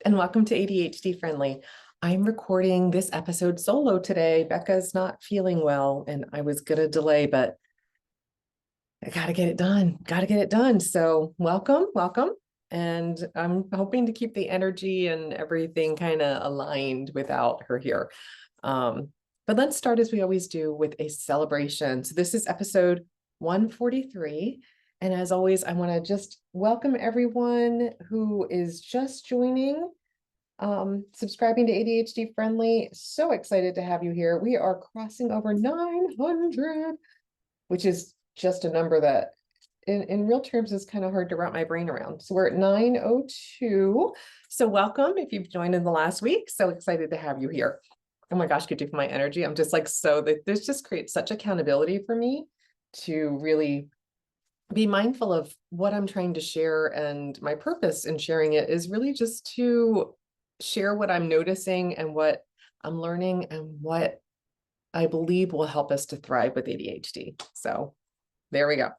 and welcome to ADHD-friendly. I'm recording this episode solo today. Becca's not feeling well, and I was going to delay, but I got to get it done. Got to get it done. So welcome. And I'm hoping to keep the energy and everything kind of aligned without her here. But let's start as we always do with a celebration. So this is episode 143. And as always, I want to just welcome everyone who is just joining, subscribing to ADHD Friendly. So excited to have you here. We are crossing over 900, which is just a number that in real terms is kind of hard to wrap my brain around. So we're at 902. So welcome if you've joined in the last week. So excited to have you here. Oh my gosh, could you feel my energy? I'm just like, so that this just creates such accountability for me to really be mindful of what I'm trying to share. And my purpose in sharing it is really just to share what I'm noticing and what I'm learning and what I believe will help us to thrive with ADHD. So there we go.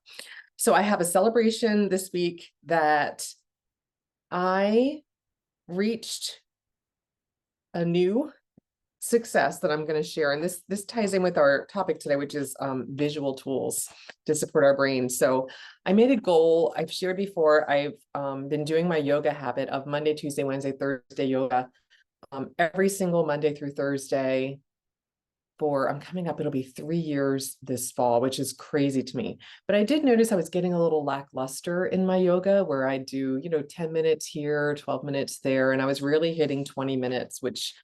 So I have a celebration this week that I reached a new success that I'm going to share. And this ties in with our topic today, which is visual tools to support our brain. So I made a goal. I've shared before. I've been doing my yoga habit of Monday, Tuesday, Wednesday, Thursday yoga every single Monday through Thursday for, I'm coming up, it'll be 3 years this fall, which is crazy to me. But I did notice I was getting a little lackluster in my yoga where I do, 10 minutes here, 12 minutes there. And I was really hitting 20 minutes, which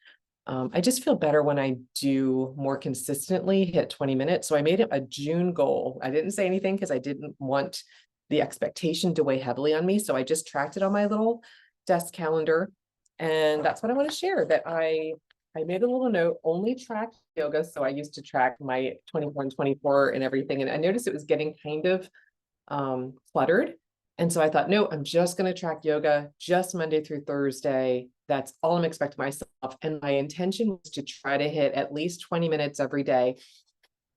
I just feel better when I do more consistently hit 20 minutes. So I made it a June goal. I didn't say anything because I didn't want the expectation to weigh heavily on me. So I just tracked it on my little desk calendar. And that's what I want to share, that I made a little note, only track yoga. So I used to track my 24 and 24 and everything. And I noticed it was getting kind of cluttered. And so I thought, no, I'm just going to track yoga just Monday through Thursday. That's all I'm expecting myself. And my intention was to try to hit at least 20 minutes every day.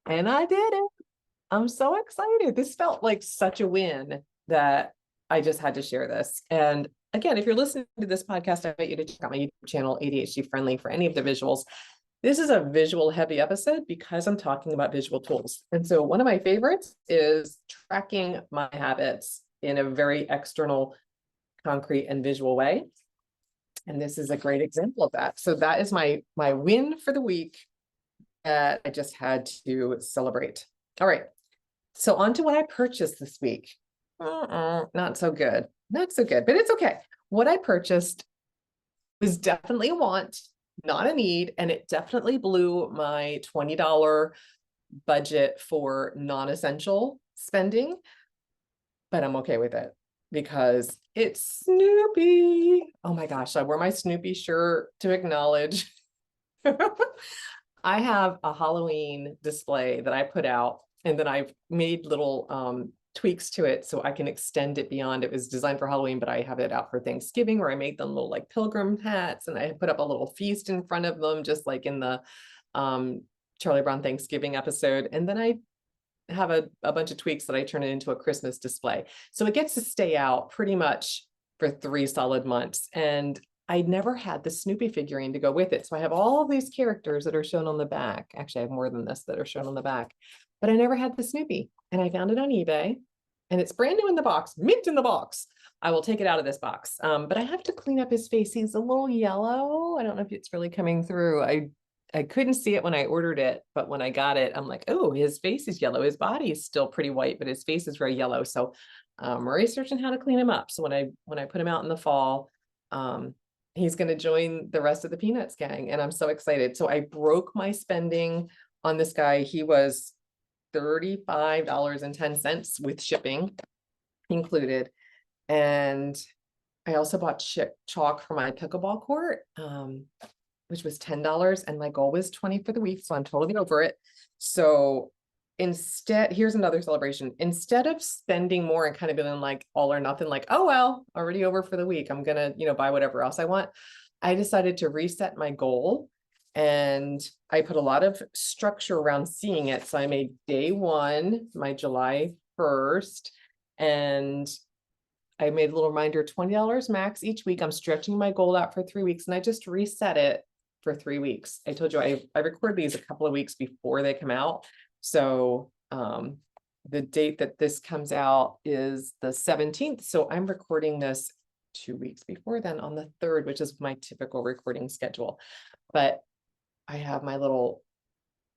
And I did it. I'm so excited. This felt like such a win that I just had to share this. And again, if you're listening to this podcast, I invite you to check out my YouTube channel, ADHD Friendly, for any of the visuals. This is a visual heavy episode because I'm talking about visual tools. And so one of my favorites is tracking my habits in a very external, concrete, and visual way. And this is a great example of that. So that is my win for the week that I just had to celebrate. All right. So on to what I purchased this week. Not so good. Not so good, but it's okay. What I purchased was definitely a want, not a need, and it definitely blew my $20 budget for non-essential spending, but I'm okay with it because it's Snoopy. Oh my gosh, I wore my Snoopy shirt to acknowledge. I have a Halloween display that I put out, and then I've made little tweaks to it so I can extend it beyond. It was designed for Halloween, but I have it out for Thanksgiving, where I made them little like pilgrim hats, and I put up a little feast in front of them, just like in the Charlie Brown Thanksgiving episode. And then I have a bunch of tweaks that I turn it into a Christmas display. So it gets to stay out pretty much for 3 solid months. And I never had the Snoopy figurine to go with it. So I have all these characters that are shown on the back. Actually, I have more than this that are shown on the back, but I never had the Snoopy. And I found it on eBay, and it's brand new in the box, mint in the box. I will take it out of this box. But I have to clean up his face. He's a little yellow. I don't know if it's really coming through. I couldn't see it when I ordered it, but when I got it, I'm like, oh, his face is yellow. His body is still pretty white, but his face is very yellow. So I'm researching how to clean him up. So when I put him out in the fall, he's going to join the rest of the Peanuts gang, and I'm so excited. So I broke my spending on this guy. He was $35.10 with shipping included. And I also bought chalk for my pickleball court, which was $10, and my goal was 20 for the week. So I'm totally over it. So instead, here's another celebration. Instead of spending more and kind of being like all or nothing, like, oh, well, already over for the week, I'm going to, buy whatever else I want. I decided to reset my goal, and I put a lot of structure around seeing it. So I made day one, my July 1st, and I made a little reminder, $20 max each week. I'm stretching my goal out for 3 weeks, and I just reset it for 3 weeks. I told you I record these a couple of weeks before they come out. So the date that this comes out is the 17th. So I'm recording this 2 weeks before then on the 3rd, which is my typical recording schedule. But I have my little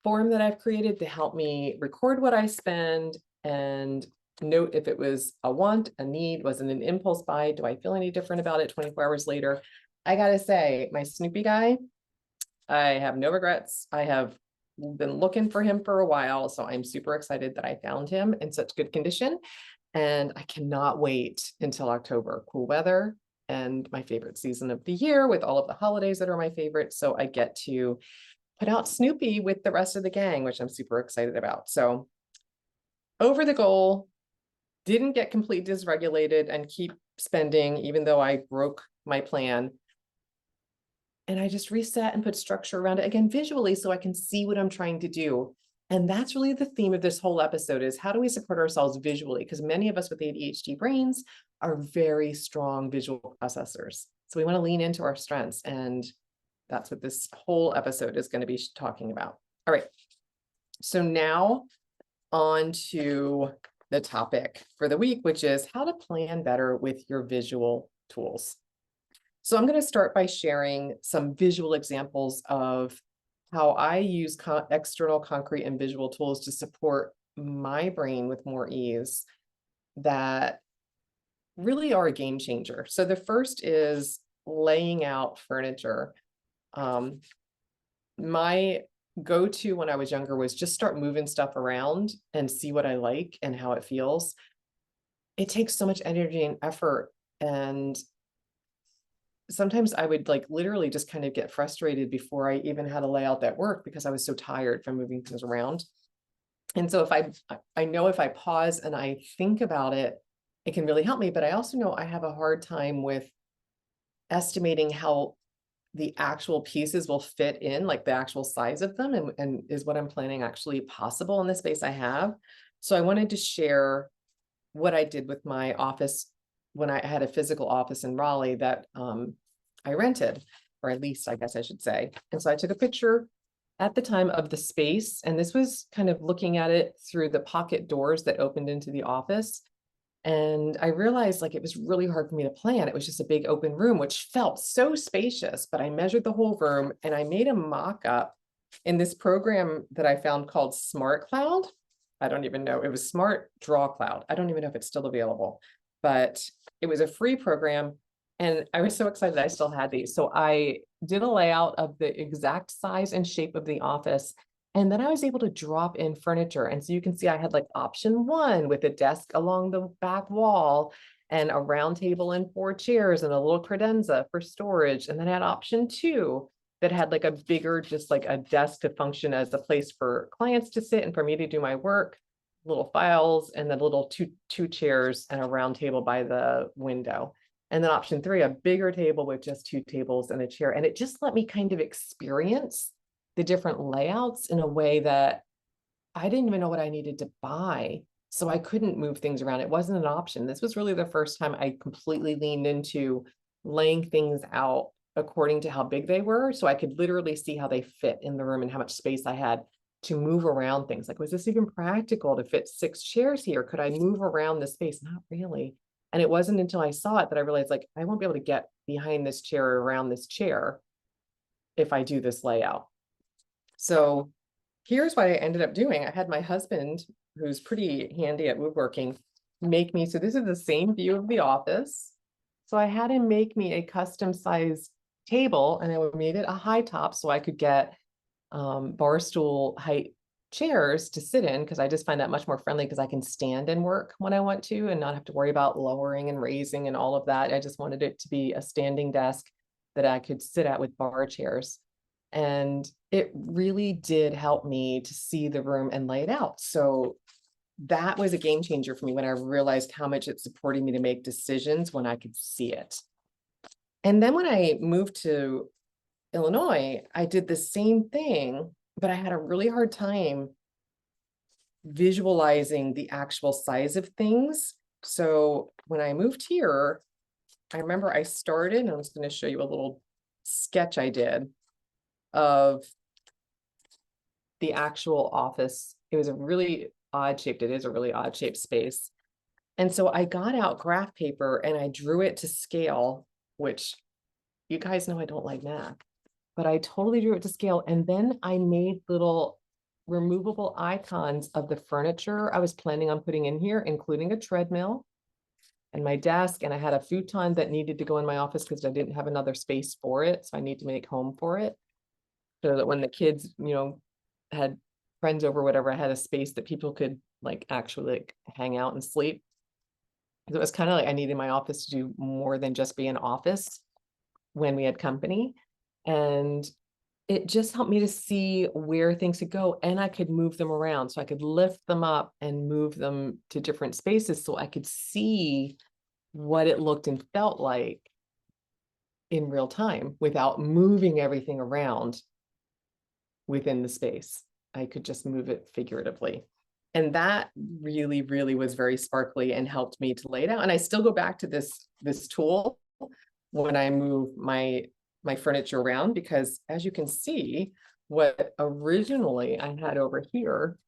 form that I've created to help me record what I spend and note if it was a want, a need, was it an impulse buy? Do I feel any different about it 24 hours later? I gotta say, my Snoopy guy, I have no regrets. I have been looking for him for a while, so I'm super excited that I found him in such good condition. And I cannot wait until October. Cool weather and my favorite season of the year with all of the holidays that are my favorite. So I get to put out Snoopy with the rest of the gang, which I'm super excited about. So over the goal, didn't get completely dysregulated and keep spending, even though I broke my plan. And I just reset and put structure around it again visually so I can see what I'm trying to do. And that's really the theme of this whole episode is how do we support ourselves visually? Because many of us with ADHD brains are very strong visual processors. So we want to lean into our strengths. And that's what this whole episode is going to be talking about. All right. So now on to the topic for the week, which is how to plan better with your visual tools. So I'm going to start by sharing some visual examples of how I use external concrete and visual tools to support my brain with more ease that really are a game changer. So the first is laying out furniture. My go-to when I was younger was just start moving stuff around and see what I like and how it feels. It takes so much energy and effort, and sometimes I would like literally just kind of get frustrated before I even had a layout that worked because I was so tired from moving things around. And so if I know if I pause and I think about it, it can really help me. But I also know I have a hard time with estimating how the actual pieces will fit in, like the actual size of them, and is what I'm planning actually possible in the space I have. So I wanted to share what I did with my office when I had a physical office in Raleigh that I rented, or at least I guess I should say. And so I took a picture at the time of the space, and this was kind of looking at it through the pocket doors that opened into the office. And I realized like it was really hard for me to plan. It was just a big open room, which felt so spacious, but I measured the whole room and I made a mock-up in this program that I found called Smart Cloud. I don't even know. It was Smart Draw Cloud. I don't even know if it's still available, but it was a free program. And I was so excited I still had these. So I did a layout of the exact size and shape of the office. And then I was able to drop in furniture. And so you can see I had like option 1 with a desk along the back wall and a round table and 4 chairs and a little credenza for storage. And then I had option 2 that had like a bigger, just like a desk to function as a place for clients to sit and for me to do my work, little files, and then little two chairs and a round table by the window. And then option 3, a bigger table with just 2 tables and a chair. And it just let me kind of experience the different layouts in a way that I didn't even know what I needed to buy. So I couldn't move things around. It wasn't an option. This was really the first time I completely leaned into laying things out according to how big they were. So I could literally see how they fit in the room and how much space I had to move around things. Like, was this even practical to fit 6 chairs here? Could I move around the space? Not really. And it wasn't until I saw it that I realized like, I won't be able to get behind this chair or around this chair if I do this layout. So here's what I ended up doing. I had my husband, who's pretty handy at woodworking, make me, so this is the same view of the office. So I had him make me a custom sized table, and I made it a high top so I could get bar stool height chairs to sit in, because I just find that much more friendly because I can stand and work when I want to and not have to worry about lowering and raising and all of that. I just wanted it to be a standing desk that I could sit at with bar chairs. And it really did help me to see the room and lay it out. So that was a game changer for me when I realized how much it supported me to make decisions when I could see it. And then when I moved to Illinois, I did the same thing, but I had a really hard time visualizing the actual size of things. So when I moved here, I remember I started, and I'm just going to show you a little sketch I did of the actual office. It was a really odd shaped, it is a really odd shaped space. And so I got out graph paper and I drew it to scale, which you guys know I don't like math, but I totally drew it to scale. And then I made little removable icons of the furniture I was planning on putting in here, including a treadmill and my desk. And I had a futon that needed to go in my office because I didn't have another space for it. So I need to make home for it, so that when the kids, had friends over, whatever, I had a space that people could like actually like hang out and sleep. It was kind of like I needed my office to do more than just be an office when we had company. And it just helped me to see where things could go, and I could move them around. So I could lift them up and move them to different spaces so I could see what it looked and felt like in real time without moving everything around within the space. I could just move it figuratively. And that really, really was very sparkly and helped me to lay it out. And I still go back to this tool when I move my furniture around, because as you can see, what originally I had over here,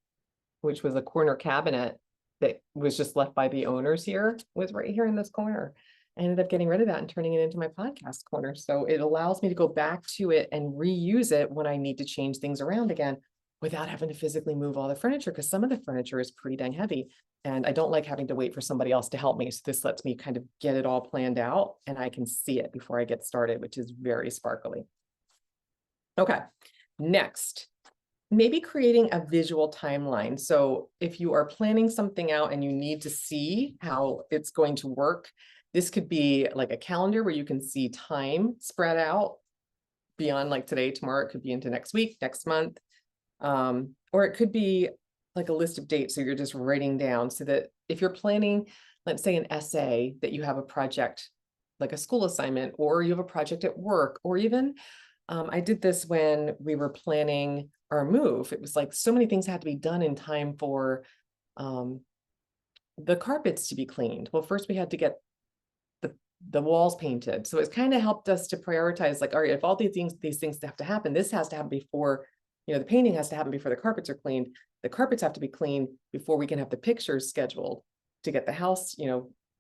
which was a corner cabinet that was just left by the owners here, was right here in this corner. I ended up getting rid of that and turning it into my podcast corner. So it allows me to go back to it and reuse it when I need to change things around again without having to physically move all the furniture, because some of the furniture is pretty dang heavy. And I don't like having to wait for somebody else to help me. So this lets me kind of get it all planned out and I can see it before I get started, which is very sparkly. Okay, next, maybe creating a visual timeline. So if you are planning something out and you need to see how it's going to work, this could be like a calendar where you can see time spread out beyond like today, tomorrow. It could be into next week, next month. Or it could be like a list of dates. So you're just writing down so that if you're planning, let's say an essay, that you have a project, like a school assignment, or you have a project at work, or even I did this when we were planning our move. It was like so many things had to be done in time for the carpets to be cleaned. Well, first we had to get the walls painted. So it's kind of helped us to prioritize, like, all right, if all these things have to happen, this has to happen before, the painting has to happen before the carpets are cleaned. The carpets have to be cleaned before we can have the pictures scheduled to get the house,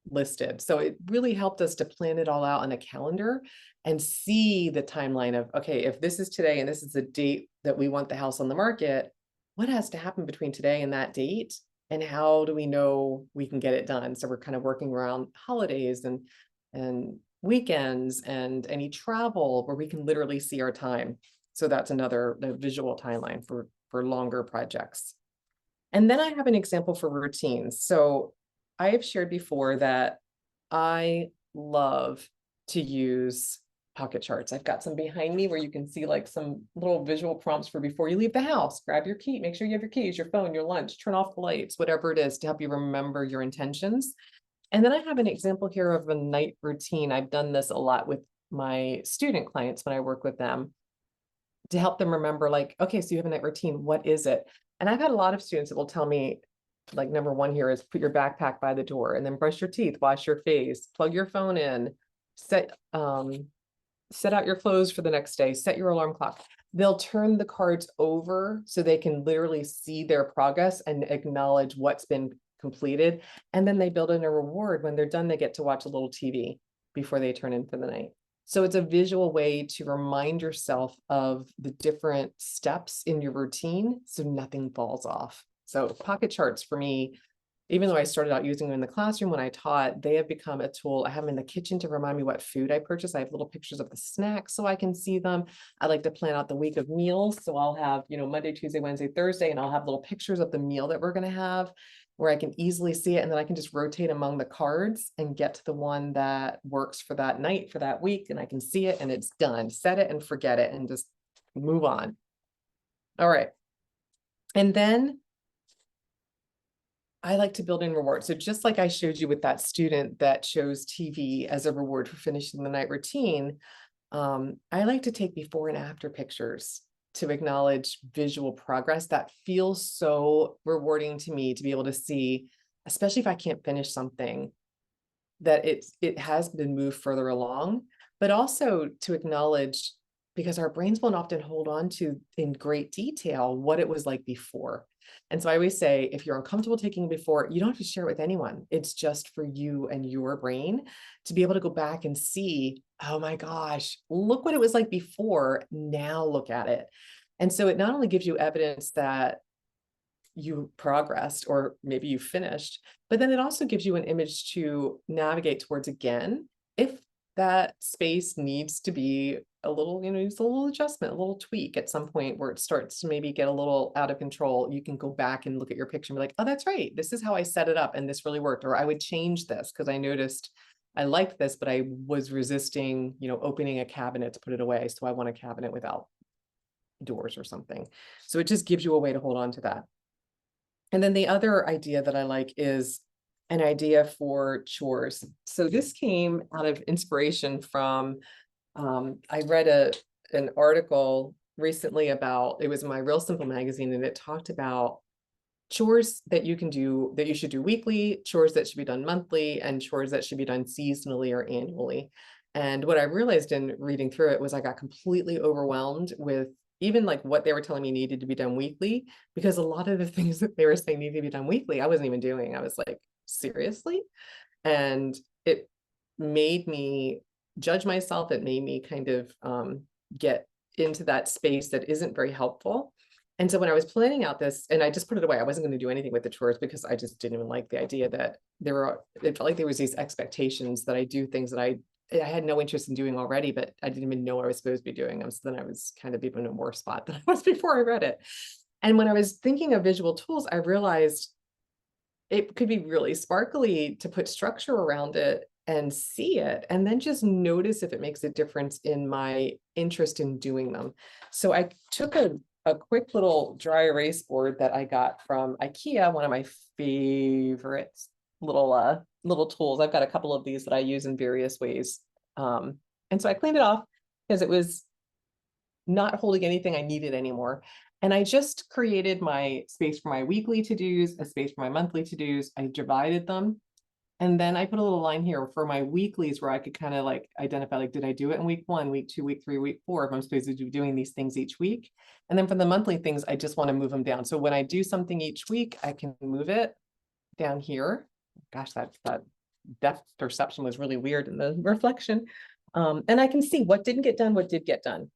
listed. So it really helped us to plan it all out on a calendar and see the timeline of, okay, if this is today and this is the date that we want the house on the market, what has to happen between today and that date? And how do we know we can get it done? So we're kind of working around holidays and weekends and any travel where we can literally see our time. So that's another visual timeline for longer projects. And then I have an example for routines. So I have shared before that I love to use pocket charts. I've got some behind me where you can see like some little visual prompts for before you leave the house. Grab your key, make sure you have your keys, your phone, your lunch, turn off the lights, whatever it is, to help you remember your intentions. And then I have an example here of a night routine. I've done this a lot with my student clients when I work with them to help them remember, like, okay, so you have a night routine. What is it? And I've had a lot of students that will tell me, like, number one here is put your backpack by the door and then brush your teeth, wash your face, plug your phone in, set out your clothes for the next day, set your alarm clock. They'll turn the cards over so they can literally see their progress and acknowledge what's been completed. And then they build in a reward. When they're done, they get to watch a little TV before they turn in for the night. So it's a visual way to remind yourself of the different steps in your routine so nothing falls off. So pocket charts for me, even though I started out using them in the classroom when I taught, they have become a tool. I have them in the kitchen to remind me what food I purchased. I have little pictures of the snacks so I can see them. I like to plan out the week of meals. So I'll have, Monday, Tuesday, Wednesday, Thursday, and I'll have little pictures of the meal that we're going to have where I can easily see it. And then I can just rotate among the cards and get to the one that works for that night, for that week. And I can see it and it's done. Set it and forget it and just move on. All right. And then I like to build in rewards. So just like I showed you with that student that chose TV as a reward for finishing the night routine, I like to take before and after pictures to acknowledge visual progress. That feels so rewarding to me to be able to see, especially if I can't finish something. that it has been moved further along, but also to acknowledge, because our brains won't often hold on to in great detail what it was like before. And so I always say, if you're uncomfortable taking it before, you don't have to share it with anyone. It's just for you and your brain to be able to go back and see, oh my gosh, look what it was like before. Now look at it. And so it not only gives you evidence that you progressed or maybe you finished, but then it also gives you an image to navigate towards again. If that space needs to be a little, needs a little adjustment, a little tweak at some point where it starts to maybe get a little out of control, you can go back and look at your picture and be like, oh, that's right. This is how I set it up and this really worked. Or I would change this because I noticed I liked this, but I was resisting, opening a cabinet to put it away. So I want a cabinet without doors or something. So it just gives you a way to hold on to that. And then the other idea that I like is an idea for chores. So this came out of inspiration from, I read an article recently about, it was my Real Simple magazine, and it talked about chores that you can do, that you should do weekly, chores that should be done monthly, and chores that should be done seasonally or annually. And what I realized in reading through it was I got completely overwhelmed with even like what they were telling me needed to be done weekly, because a lot of the things that they were saying needed to be done weekly, I wasn't even doing. I was like, seriously? And it made me judge myself. It made me kind of get into that space that isn't very helpful. And so when I was planning out this, and I just put it away, I wasn't going to do anything with the chores because I just didn't even like the idea that it felt like there was these expectations that I do things that I had no interest in doing already, but I didn't even know I was supposed to be doing them. So then I was kind of even in a worse spot than I was before I read it. And when I was thinking of visual tools, I realized it could be really sparkly to put structure around it and see it, and then just notice if it makes a difference in my interest in doing them. So I took a quick little dry erase board that I got from IKEA, one of my favorite little tools. I've got a couple of these that I use in various ways. And so I cleaned it off because it was not holding anything I needed anymore. And I just created my space for my weekly to-dos, a space for my monthly to-dos. I divided them. And then I put a little line here for my weeklies where I could kind of like identify, like, did I do it in week 1, week 2, week 3, week 4, if I'm supposed to be doing these things each week. And then for the monthly things, I just want to move them down. So when I do something each week, I can move it down here. Gosh, that depth perception was really weird in the reflection. And I can see what didn't get done, what did get done.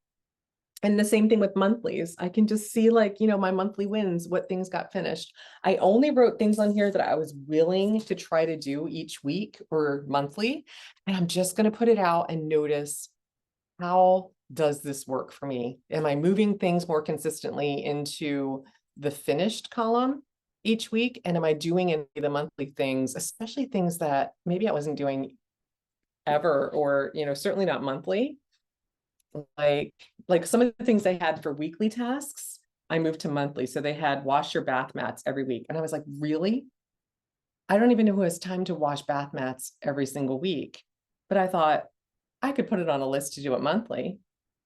And the same thing with monthlies. I can just see, like, my monthly wins, what things got finished. I only wrote things on here that I was willing to try to do each week or monthly. And I'm just going to put it out and notice, how does this work for me? Am I moving things more consistently into the finished column each week? And am I doing any of the monthly things, especially things that maybe I wasn't doing ever, or, certainly not monthly? Like some of the things they had for weekly tasks, I moved to monthly. So they had wash your bath mats every week. And I was like, really? I don't even know who has time to wash bath mats every single week. But I thought I could put it on a list to do it monthly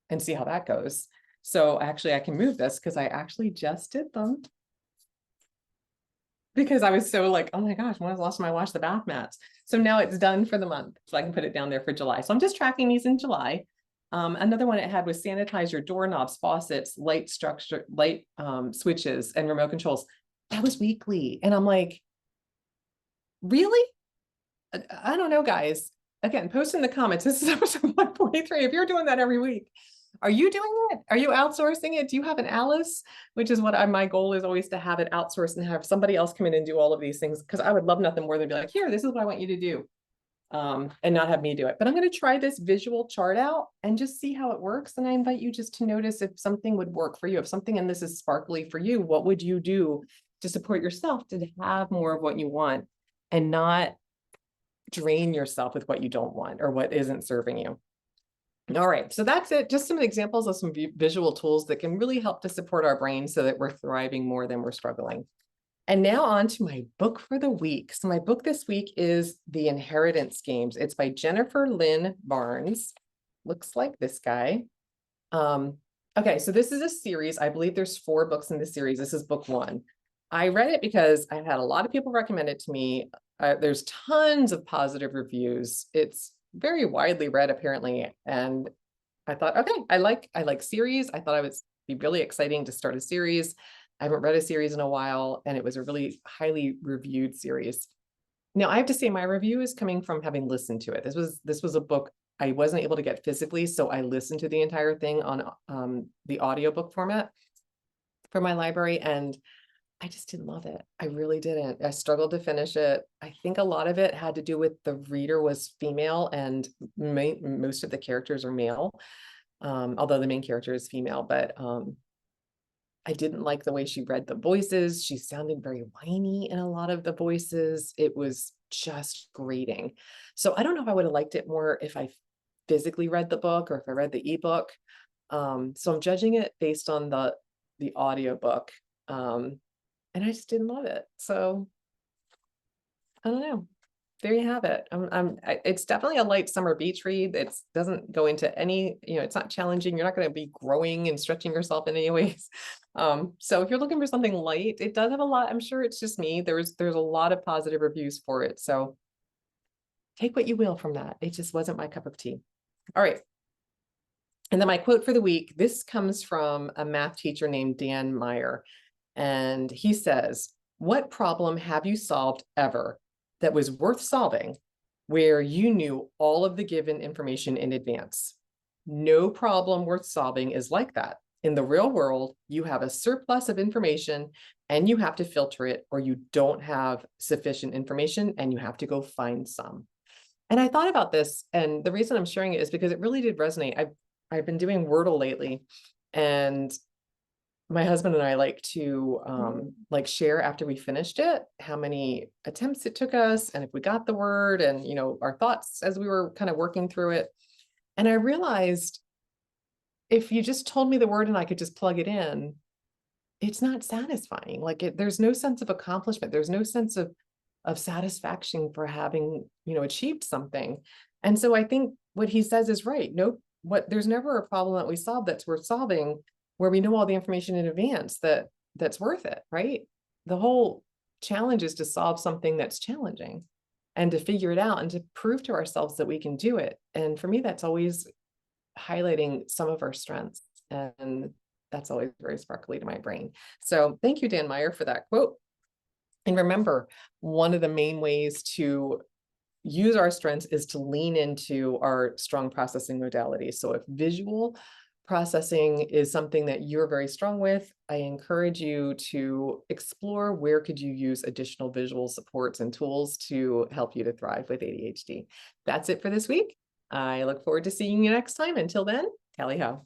and see how that goes. So actually I can move this because I actually just did them. Because I was so like, oh my gosh, when was the last time I washed the bath mats? So now it's done for the month. So I can put it down there for July. So I'm just tracking these in July. Another one it had was sanitize your doorknobs, faucets, light switches, and remote controls. That was weekly. And I'm like, really? I don't know, guys. Again, post in the comments. This is episode 143. If you're doing that every week, are you doing it? Are you outsourcing it? Do you have an Alice? Which is what my goal is, always to have it outsourced and have somebody else come in and do all of these things. Because I would love nothing more than be like, here, this is what I want you to do. And not have me do it. But I'm going to try this visual chart out and just see how it works. And I invite you just to notice if something would work for you. If something in this is sparkly for you, what would you do to support yourself to have more of what you want and not drain yourself with what you don't want or what isn't serving you? All right, so that's it. Just some examples of some visual tools that can really help to support our brain so that we're thriving more than we're struggling. And now on to my book for the week. So my book this week is The Inheritance Games. It's by Jennifer Lynn Barnes. Looks like this guy. Okay, so this is a series. I believe there's 4 books in the series. This is book 1. I read it because I had a lot of people recommend it to me. There's tons of positive reviews. It's very widely read apparently. And I thought, okay, I like series. I thought it would be really exciting to start a series. I haven't read a series in a while, and it was a really highly reviewed series. Now, I have to say my review is coming from having listened to it. This was a book I wasn't able to get physically, so I listened to the entire thing on the audiobook format for my library, and I just didn't love it. I really didn't. I struggled to finish it. I think a lot of it had to do with the reader was female, and most of the characters are male, although the main character is female. But I didn't like the way she read the voices. She sounded very whiny in a lot of the voices. It was just grating. So I don't know if I would have liked it more if I physically read the book or if I read the ebook. So I'm judging it based on the audiobook. And I just didn't love it. So I don't know. There you have it. It's definitely a light summer beach read. It doesn't go into any, it's not challenging. You're not going to be growing and stretching yourself in any ways. So if you're looking for something light, it does have a lot. I'm sure it's just me. There's a lot of positive reviews for it. So take what you will from that. It just wasn't my cup of tea. All right. And then my quote for the week, this comes from a math teacher named Dan Meyer. And he says, "What problem have you solved ever that was worth solving where you knew all of the given information in advance? No problem worth solving is like that. In the real world, you have a surplus of information and you have to filter it, or you don't have sufficient information and you have to go find some." And I thought about this, and the reason I'm sharing it is because it really did resonate. I've been doing Wordle lately, and my husband and I like to like share after we finished it, how many attempts it took us and if we got the word, and our thoughts as we were kind of working through it. And I realized if you just told me the word and I could just plug it in, it's not satisfying. There's no sense of accomplishment. There's no sense of satisfaction for having, achieved something. And so I think what he says is right. There's never a problem that we solve that's worth solving where we know all the information in advance that's worth it, right? The whole challenge is to solve something that's challenging and to figure it out and to prove to ourselves that we can do it. And for me, that's always highlighting some of our strengths. And that's always very sparkly to my brain. So thank you, Dan Meyer, for that quote. And remember, one of the main ways to use our strengths is to lean into our strong processing modalities. So if visual processing is something that you're very strong with, I encourage you to explore where could you use additional visual supports and tools to help you to thrive with ADHD. That's it for this week. I look forward to seeing you next time. Until then, tally ho.